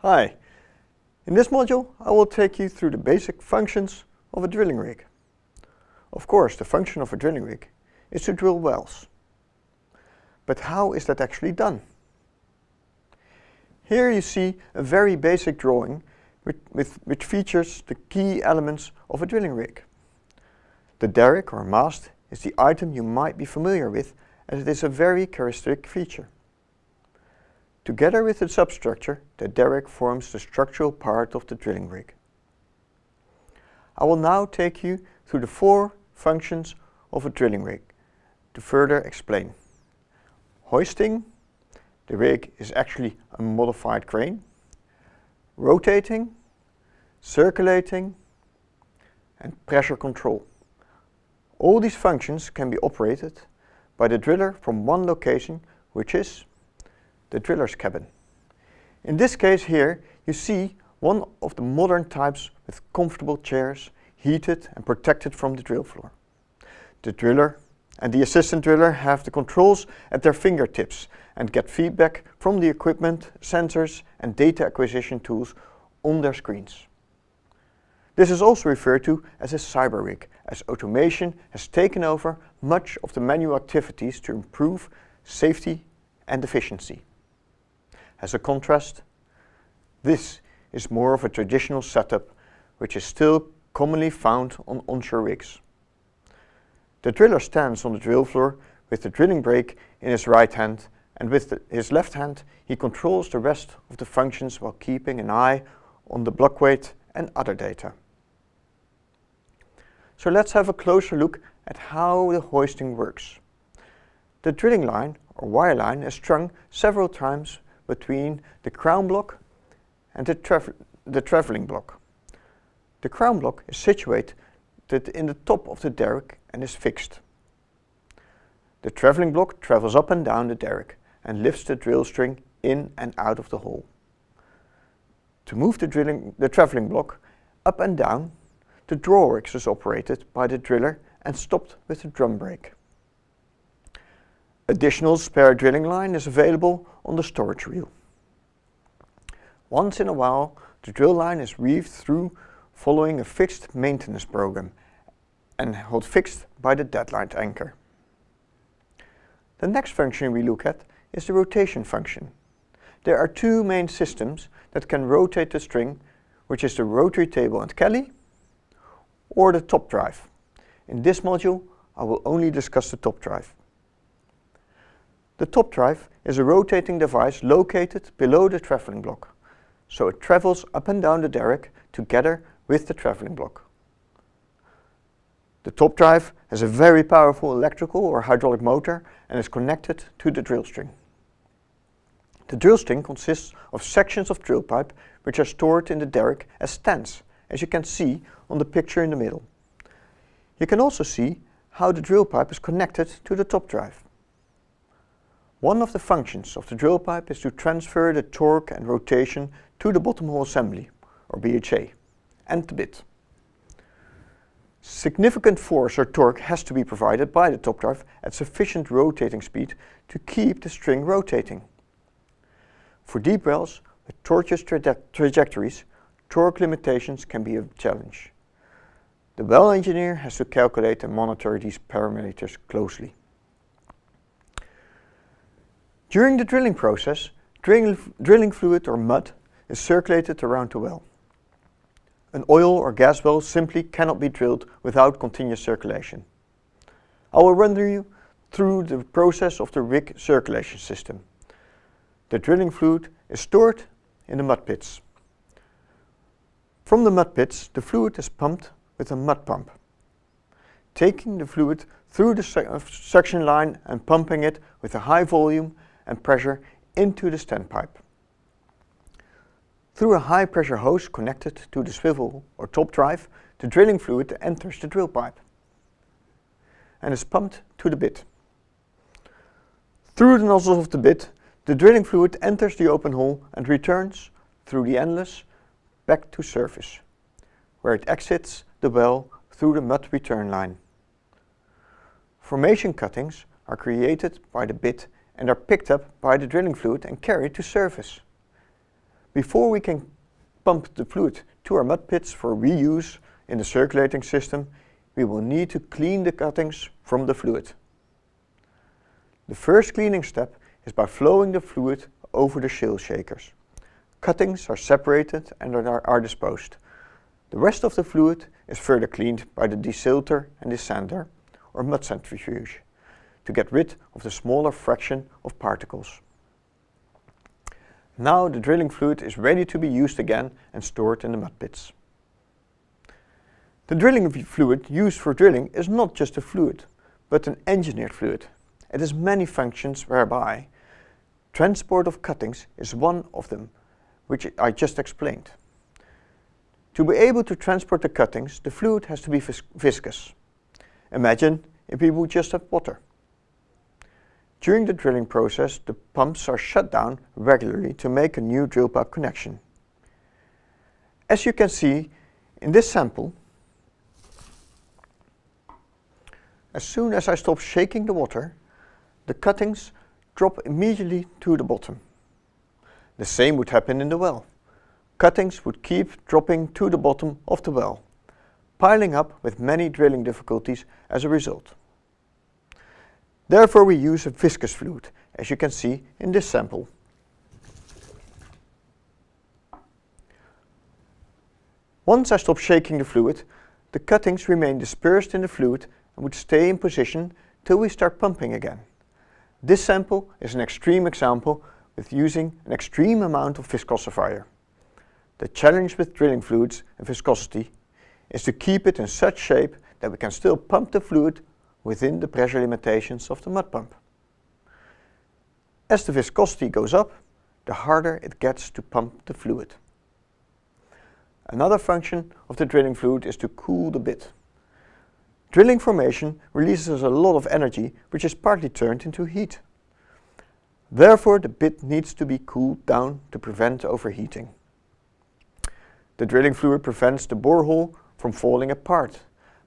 Hi, in this module I will take you through the basic functions of a drilling rig. Of course, the function of a drilling rig is to drill wells. But how is that actually done? Here you see a very basic drawing which features the key elements of a drilling rig. The derrick or mast is the item you might be familiar with, as it is a very characteristic feature. Together with the substructure, the derrick forms the structural part of the drilling rig. I will now take you through the 4 functions of a drilling rig to further explain. Hoisting, the rig is actually a modified crane. Rotating, circulating, and pressure control. All these functions can be operated by the driller from one location, which is the driller's cabin. In this case here you see one of the modern types with comfortable chairs, heated and protected from the drill floor. The driller and the assistant driller have the controls at their fingertips and get feedback from the equipment, sensors and data acquisition tools on their screens. This is also referred to as a cyber rig, as automation has taken over much of the manual activities to improve safety and efficiency. As a contrast, this is more of a traditional setup which is still commonly found on onshore rigs. The driller stands on the drill floor with the drilling brake in his right hand, and with his left hand he controls the rest of the functions while keeping an eye on the block weight and other data. So let's have a closer look at how the hoisting works. The drilling line or wire line is strung several times between the crown block and the travelling block. The crown block is situated in the top of the derrick and is fixed. The travelling block travels up and down the derrick and lifts the drill string in and out of the hole. To move the travelling block up and down, the drawrigg is operated by the driller and stopped with the drum brake. Additional spare drilling line is available on the storage wheel. Once in a while, the drill line is reeved through following a fixed maintenance program and held fixed by the deadlight anchor. The next function we look at is the rotation function. There are 2 main systems that can rotate the string, which is the rotary table and Kelly or the top drive. In this module, I will only discuss the top drive. The top drive is a rotating device located below the travelling block, so it travels up and down the derrick together with the travelling block. The top drive has a very powerful electrical or hydraulic motor and is connected to the drill string. The drill string consists of sections of drill pipe which are stored in the derrick as stands, as you can see on the picture in the middle. You can also see how the drill pipe is connected to the top drive. One of the functions of the drill pipe is to transfer the torque and rotation to the bottom hole assembly, or BHA, and the bit. Significant force or torque has to be provided by the top drive at sufficient rotating speed to keep the string rotating. For deep wells with tortuous trajectories, torque limitations can be a challenge. The well engineer has to calculate and monitor these parameters closely. During the drilling process, drilling fluid or mud is circulated around the well. An oil or gas well simply cannot be drilled without continuous circulation. I will run you through the process of the rig circulation system. The drilling fluid is stored in the mud pits. From the mud pits, the fluid is pumped with a mud pump, taking the fluid through the suction line and pumping it with a high volume and pressure into the standpipe. Through a high pressure hose connected to the swivel or top drive, the drilling fluid enters the drill pipe and is pumped to the bit. Through the nozzle of the bit, the drilling fluid enters the open hole and returns through the endless back to surface, where it exits the well through the mud return line. Formation cuttings are created by the bit and are picked up by the drilling fluid and carried to surface. Before we can pump the fluid to our mud pits for reuse in the circulating system, we will need to clean the cuttings from the fluid. The first cleaning step is by flowing the fluid over the shale shakers. Cuttings are separated and are disposed. The rest of the fluid is further cleaned by the desilter and desander, or mud centrifuge, to get rid of the smaller fraction of particles. Now the drilling fluid is ready to be used again and stored in the mud pits. The drilling fluid used for drilling is not just a fluid, but an engineered fluid. It has many functions whereby transport of cuttings is one of them, which I just explained. To be able to transport the cuttings, the fluid has to be viscous. Imagine if we would just have water. During the drilling process, the pumps are shut down regularly to make a new drill pipe connection. As you can see in this sample, as soon as I stop shaking the water, the cuttings drop immediately to the bottom. The same would happen in the well. Cuttings would keep dropping to the bottom of the well, piling up with many drilling difficulties as a result. Therefore we use a viscous fluid, as you can see in this sample. Once I stop shaking the fluid, the cuttings remain dispersed in the fluid and would stay in position till we start pumping again. This sample is an extreme example with using an extreme amount of viscosifier. The challenge with drilling fluids and viscosity is to keep it in such shape that we can still pump the fluid within the pressure limitations of the mud pump. As the viscosity goes up, the harder it gets to pump the fluid. Another function of the drilling fluid is to cool the bit. Drilling formation releases a lot of energy which is partly turned into heat. Therefore the bit needs to be cooled down to prevent overheating. The drilling fluid prevents the borehole from falling apart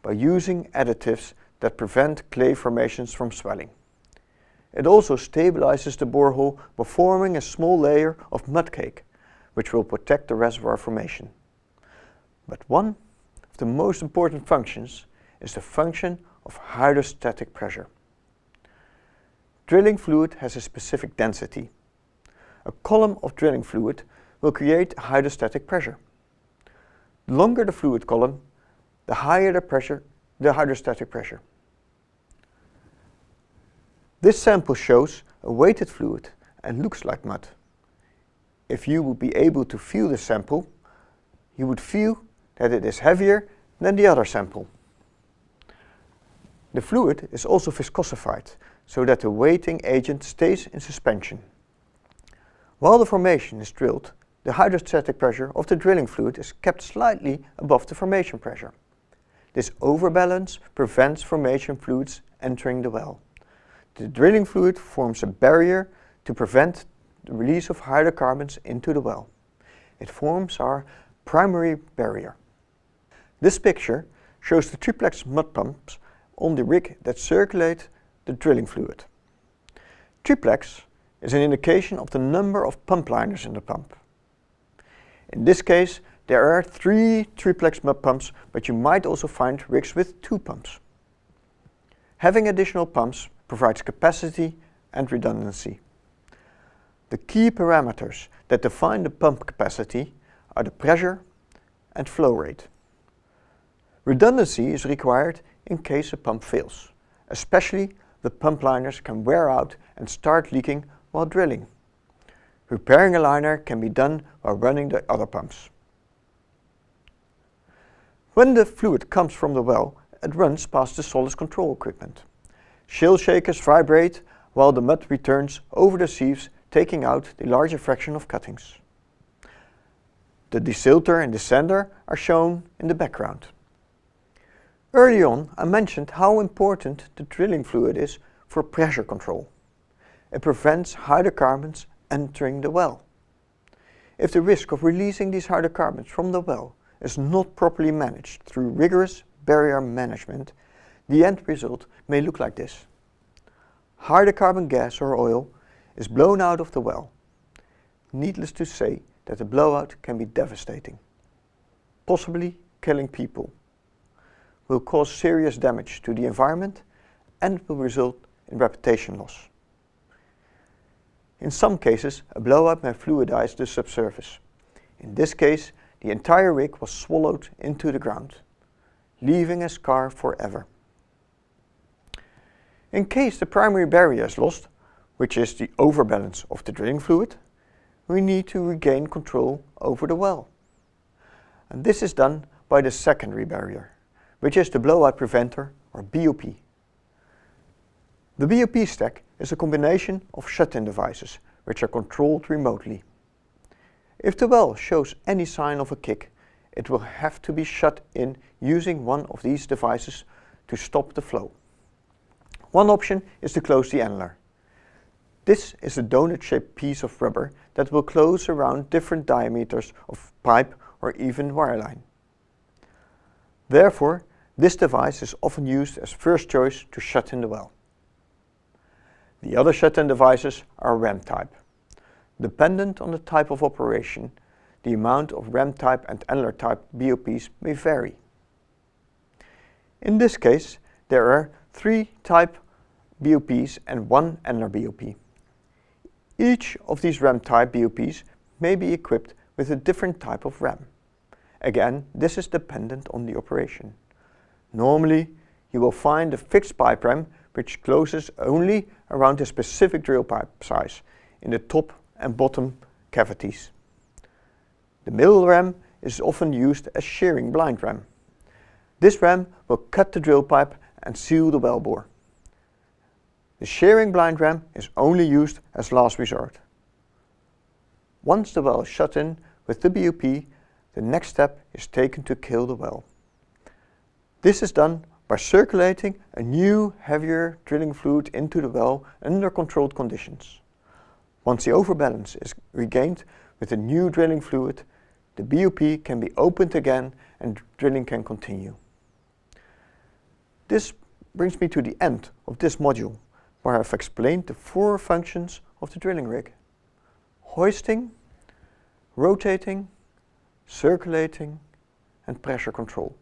by using additives that prevent clay formations from swelling. It also stabilizes the borehole by forming a small layer of mud cake, which will protect the reservoir formation. But one of the most important functions is the function of hydrostatic pressure. Drilling fluid has a specific density. A column of drilling fluid will create hydrostatic pressure. The longer the fluid column, the higher the hydrostatic pressure. This sample shows a weighted fluid and looks like mud. If you would be able to feel the sample, you would feel that it is heavier than the other sample. The fluid is also viscosified, so that the weighting agent stays in suspension. While the formation is drilled, the hydrostatic pressure of the drilling fluid is kept slightly above the formation pressure. This overbalance prevents formation fluids entering the well. The drilling fluid forms a barrier to prevent the release of hydrocarbons into the well. It forms our primary barrier. This picture shows the triplex mud pumps on the rig that circulate the drilling fluid. Triplex is an indication of the number of pump liners in the pump. In this case, there are 3 triplex mud pumps, but you might also find rigs with 2 pumps. Having additional pumps provides capacity and redundancy. The key parameters that define the pump capacity are the pressure and flow rate. Redundancy is required in case a pump fails. Especially the pump liners can wear out and start leaking while drilling. Repairing a liner can be done while running the other pumps. When the fluid comes from the well, it runs past the solids control equipment. Shale shakers vibrate while the mud returns over the sieves, taking out the larger fraction of cuttings. The desilter and desander are shown in the background. Early on, I mentioned how important the drilling fluid is for pressure control. It prevents hydrocarbons entering the well. If the risk of releasing these hydrocarbons from the well is not properly managed through rigorous barrier management, the end result may look like this. Hydrocarbon gas or oil is blown out of the well. Needless to say, that the blowout can be devastating, possibly killing people, will cause serious damage to the environment and will result in reputation loss. In some cases, a blowout may fluidize the subsurface. In this case, the entire rig was swallowed into the ground, leaving a scar forever. In case the primary barrier is lost, which is the overbalance of the drilling fluid, we need to regain control over the well. And this is done by the secondary barrier, which is the blowout preventer, or BOP. The BOP stack is a combination of shut-in devices which are controlled remotely. If the well shows any sign of a kick, it will have to be shut in using one of these devices to stop the flow. One option is to close the annulus. This is a donut-shaped piece of rubber that will close around different diameters of pipe or even wireline. Therefore, this device is often used as first choice to shut in the well. The other shut-in devices are ram type. Dependent on the type of operation, the amount of ram type and annular type BOPs may vary. In this case, there are 3 type BOPs and 1 annular BOP. Each of these ram type BOPs may be equipped with a different type of ram. Again, this is dependent on the operation. Normally, you will find a fixed pipe ram which closes only around a specific drill pipe size in the top and bottom cavities. The middle ram is often used as shearing blind ram. This ram will cut the drill pipe and seal the wellbore. The shearing blind ram is only used as last resort. Once the well is shut in with the BOP, the next step is taken to kill the well. This is done by circulating a new, heavier drilling fluid into the well under controlled conditions. Once the overbalance is regained with the new drilling fluid, the BOP can be opened again and drilling can continue. This brings me to the end of this module, where I've explained the 4 functions of the drilling rig: hoisting, rotating, circulating, and pressure control.